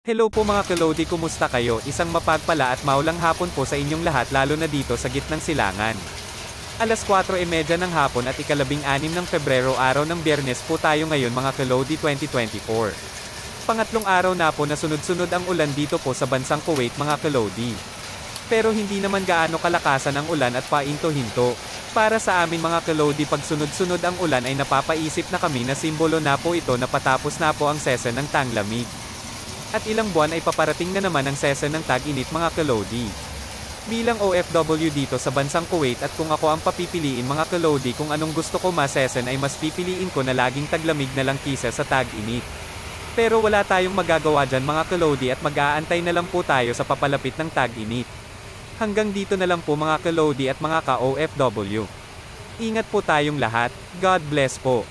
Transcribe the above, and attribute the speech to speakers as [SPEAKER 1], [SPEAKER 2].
[SPEAKER 1] Hello po mga kalodi, kumusta kayo? Isang mapagpala at maulang hapon po sa inyong lahat, lalo na dito sa gitnang silangan. Alas 4:30 ng hapon at ika-16 ng Pebrero, araw ng Biyernes po tayo ngayon mga kalodi 2024. Pangatlong araw na po na sunod-sunod ang ulan dito po sa bansang Kuwait mga kalodi. Pero hindi naman gaano kalakasan ang ulan at painto-hinto. Para sa amin mga kalodi, pag sunod-sunod ang ulan ay napapaisip na kami na simbolo na po ito na patapos na po ang season ng tanglamig. At ilang buwan ay paparating na naman ang season ng tag-init mga kalodi. Bilang OFW dito sa bansang Kuwait at kung ako ang papipiliin mga kalodi kung anong gusto ko ma-season, ay mas pipiliin ko na laging taglamig na lang kisa sa tag-init. Pero wala tayong magagawa dyan mga kalodi at mag-aantay na lang po tayo sa papalapit ng tag-init. Hanggang dito na lang po mga kalodi at mga ka-OFW. Ingat po tayong lahat, God bless po.